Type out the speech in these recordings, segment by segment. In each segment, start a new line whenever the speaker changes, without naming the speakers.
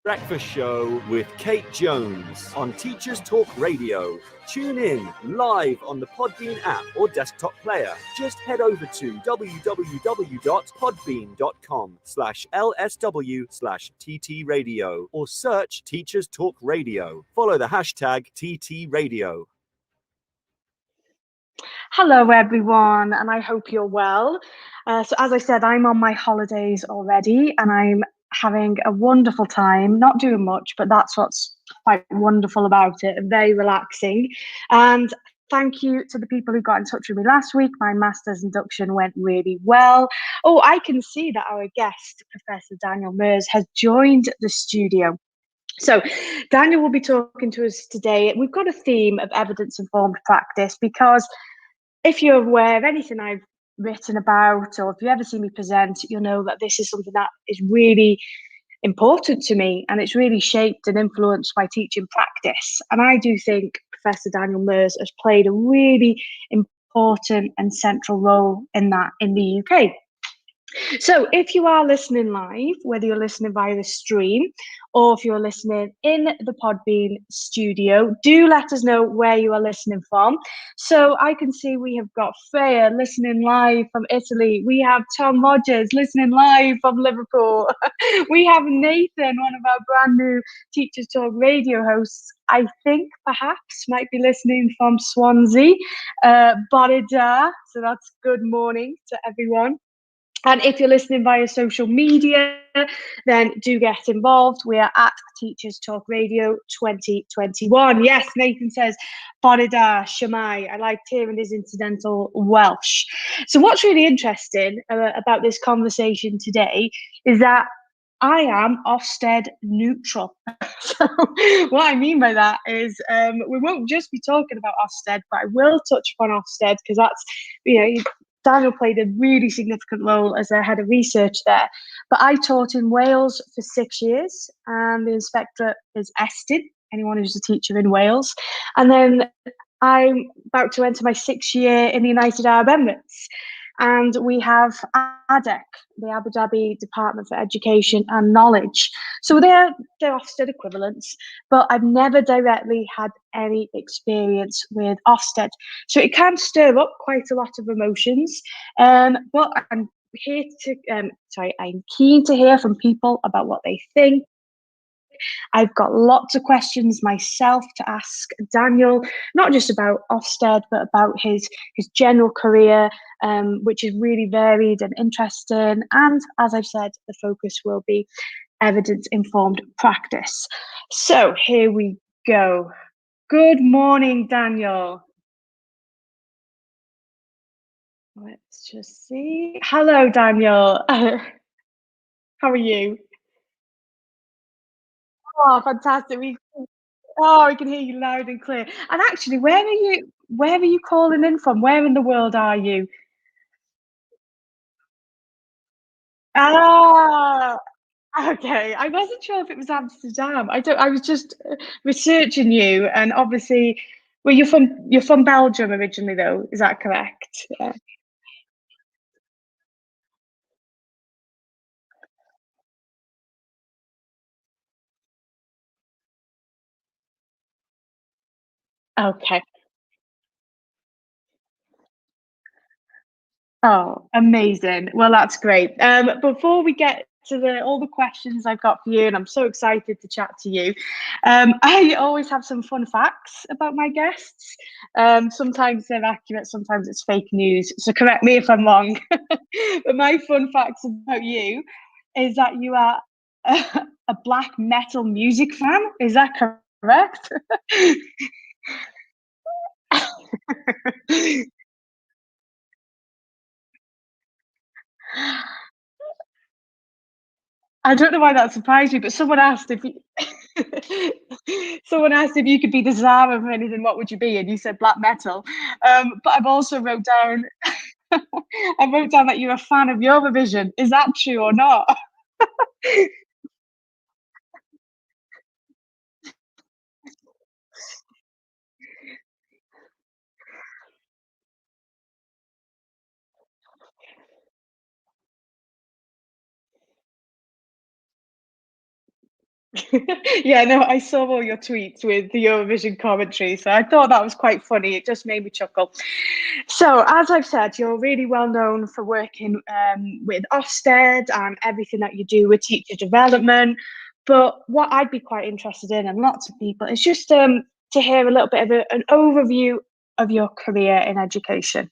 Breakfast Show with Kate Jones on Teachers Talk Radio. Tune in live on the Podbean app or desktop player. Just head over to www.podbean.com/LSW/TT Radio or search Teachers Talk Radio. Follow the hashtag TT Radio.
Hello, everyone, and I hope you're well. So, as I said, I'm on my holidays already, and I'm having a wonderful time. Not doing much, but that's what's quite wonderful about it. Very relaxing. And thank you to the people who got in touch with me last week. My master's induction went really well. Oh, I can see that our guest, Professor Daniel Mears, has joined the studio. So, Daniel will be talking to us today. We've got a theme of evidence informed practice because if you're aware of anything I've written about, or if you ever see me present, you'll know that this is something that is really important to me, and it's really shaped and influenced my teaching practice. And I do think Professor Daniel Mears has played a really important and central role in that in the UK. So if you are listening live, whether you're listening via the stream or if you're listening in the Podbean studio, do let us know where you are listening from. So I can see we have got Freya listening live from Italy. We have Tom Rogers listening live from Liverpool. We have Nathan, one of our brand new Teachers Talk radio hosts, I think perhaps might be listening from Swansea, Bodida. So that's good morning to everyone. And if you're listening via social media, then do get involved. We are at Teachers Talk Radio 2021. Yes, Nathan says, Bodida, Shamai. I liked hearing his incidental Welsh. So what's really interesting about this conversation today is that I am Ofsted neutral. So what I mean by that is we won't just be talking about Ofsted, but I will touch upon Ofsted because that's, Daniel played a really significant role as a head of research there. But I taught in Wales for 6 years, and the inspectorate is Estyn, anyone who's a teacher in Wales. And then I'm about to enter my 6th year in the United Arab Emirates. And we have ADEC, the Abu Dhabi Department for Education and Knowledge. So they're Ofsted equivalents, but I've never directly had any experience with Ofsted. So it can stir up quite a lot of emotions. But I'm I'm keen to hear from people about what they think. I've got lots of questions myself to ask Daniel, not just about Ofsted, but about his general career, which is really varied and interesting. And as I've said, the focus will be evidence-informed practice. So here we go. Good morning, Daniel. Let's just see. Hello, Daniel. How are you? Oh, fantastic. We can hear you loud and clear. And actually, where are you calling in from? Where in the world are you? Ah, okay. I wasn't sure if it was Amsterdam. I was just researching you, and obviously, well, you're from Belgium originally, though. Is that correct? Yeah. Okay. Oh, amazing. Well, that's great. Before we get to all the questions I've got for you, and I'm so excited to chat to you, I always have some fun facts about my guests. Sometimes they're accurate, sometimes it's fake news. So correct me if I'm wrong. But my fun facts about you is that you are a black metal music fan. Is that correct? I don't know why that surprised me, but someone asked if you could be the czar of anything, what would you be? And you said black metal. But I've also wrote down I wrote down that you're a fan of Eurovision. Is that true or not? Yeah, no, I saw all your tweets with the Eurovision commentary, so I thought that was quite funny. It just made me chuckle. So, as I've said, you're really well known for working with Ofsted and everything that you do with teacher development. But what I'd be quite interested in, and lots of people, is just to hear a little bit of an overview of your career in education.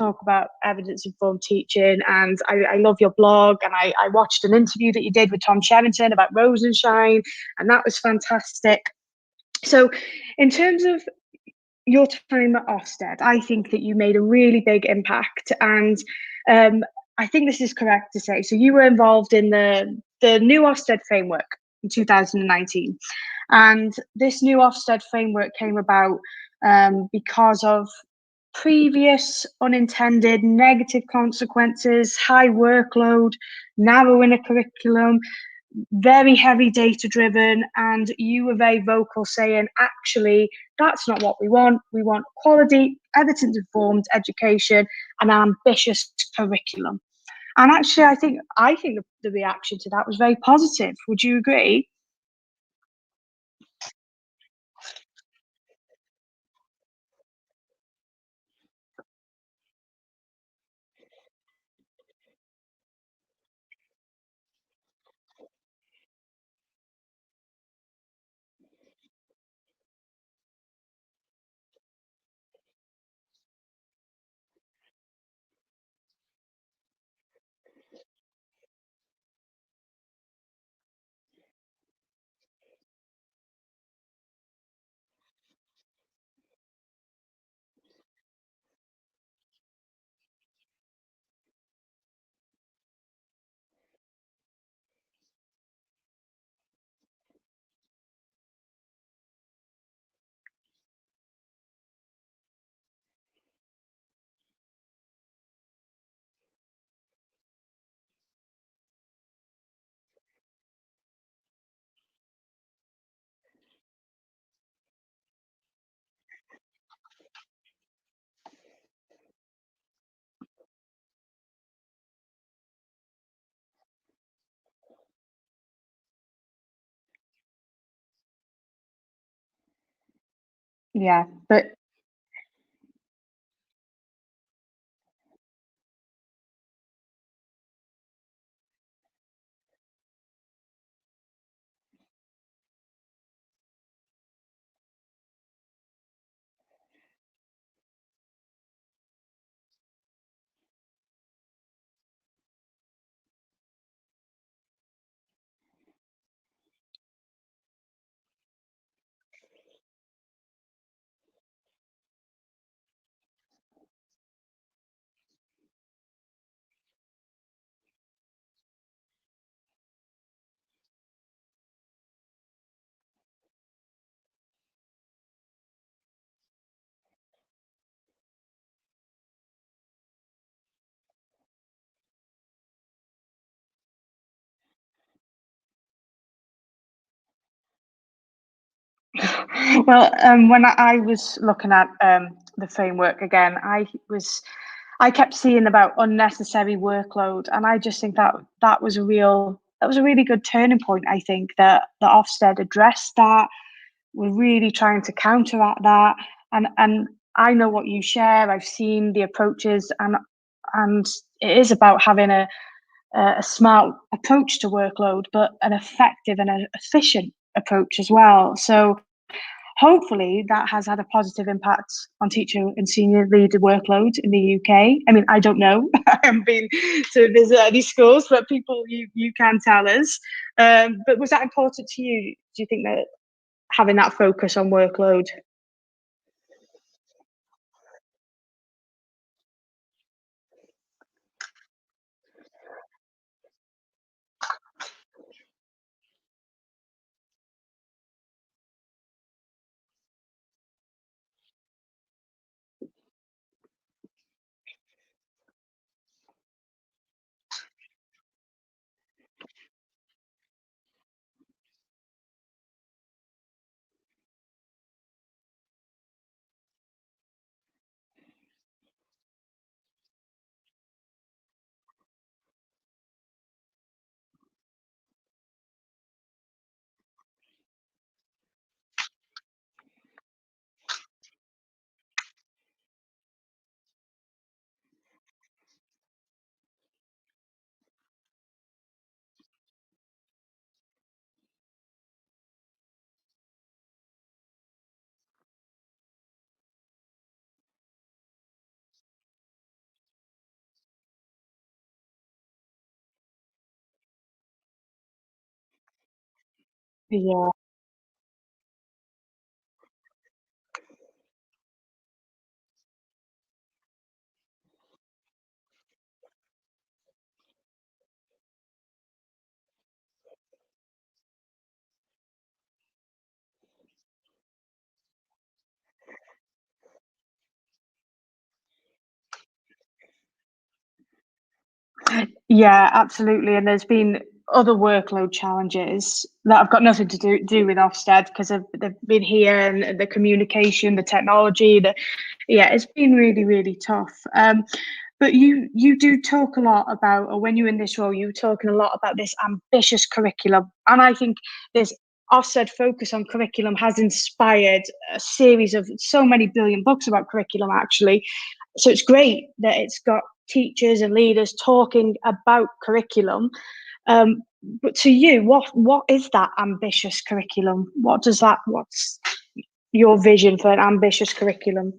talk about evidence-informed teaching, and I love your blog, and I watched an interview that you did with Tom Sherrington about Rosenshine, and that was fantastic. So in terms of your time at Ofsted, I think that you made a really big impact, and I think this is correct to say. So you were involved in the new Ofsted framework in 2019, and this new Ofsted framework came about because of previous unintended negative consequences, high workload, narrowing a curriculum, very heavy data driven, and you were very vocal saying, actually, that's not what we want. We want quality, evidence informed education and an ambitious curriculum. And actually, I think the reaction to that was very positive. Would you agree? Yeah, but well, when I was looking at the framework again, I kept seeing about unnecessary workload, and I just think that that was a really good turning point. I think that the Ofsted addressed that. We're really trying to counteract that, and I know what you share. I've seen the approaches, and it is about having a smart approach to workload, but an effective and an efficient approach as well. So hopefully that has had a positive impact on teacher and senior leader workload in the UK. I mean, I don't know. I haven't been to visit any schools, but people, you can tell us. But was that important to you? Do you think that having that focus on workload? Yeah. Yeah, absolutely. And there's been other workload challenges that have got nothing to do with Ofsted because they've been here and the communication, the technology, yeah, it's been really, really tough. But you do talk a lot about, or when you're in this role, you're talking a lot about this ambitious curriculum. And I think this Ofsted focus on curriculum has inspired a series of so many brilliant books about curriculum, actually. So it's great that it's got teachers and leaders talking about curriculum. Um, but to you, what is that ambitious curriculum? What's your vision for an ambitious curriculum?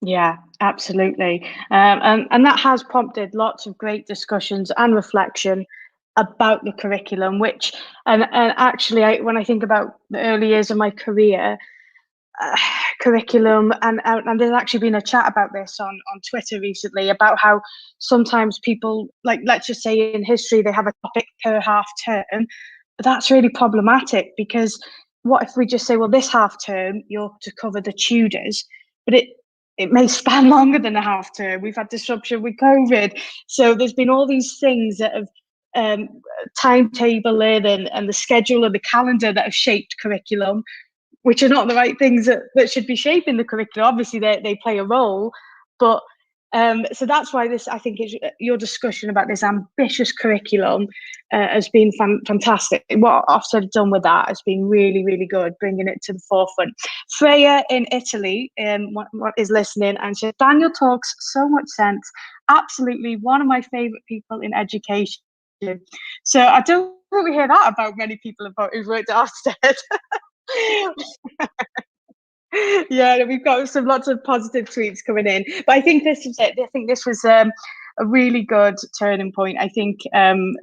Yeah, absolutely. And that has prompted lots of great discussions and reflection about the curriculum, which, and actually, when I think about the early years of my career, uh, curriculum, and there's actually been a chat about this on Twitter recently about how sometimes people, like, let's just say in history, they have a topic per half term. That's really problematic because what if we just say, well, this half term you're to cover the Tudors, but it may span longer than a half term. We've had disruption with COVID, so there's been all these things that have um, timetabling and the schedule and the calendar that have shaped curriculum, which are not the right things that should be shaping the curriculum. Obviously, they play a role, but So that's why I think your discussion about this ambitious curriculum has been fantastic. What Ofsted have done with that has been really, really good, bringing it to the forefront. Freya in Italy what is listening, and she said, Daniel talks so much sense. Absolutely one of my favourite people in education. So I don't think we hear that about many people who've worked at Ofsted. Yeah, we've got lots of positive tweets coming in, but I think this is it. I think this was a really good turning point. I think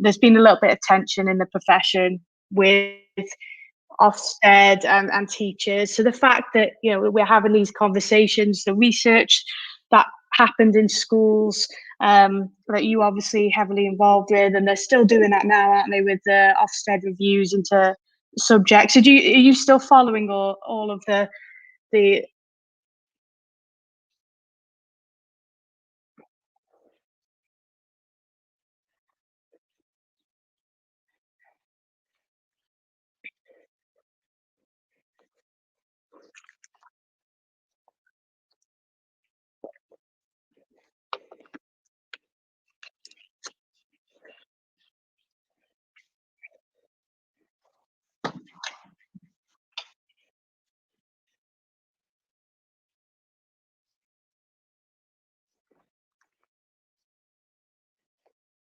there's been a little bit of tension in the profession with Ofsted and teachers. So the fact that we're having these conversations, the research that happened in schools that you obviously heavily involved with, and they're still doing that now, aren't they, with the Ofsted reviews into subjects. So are you still following all of the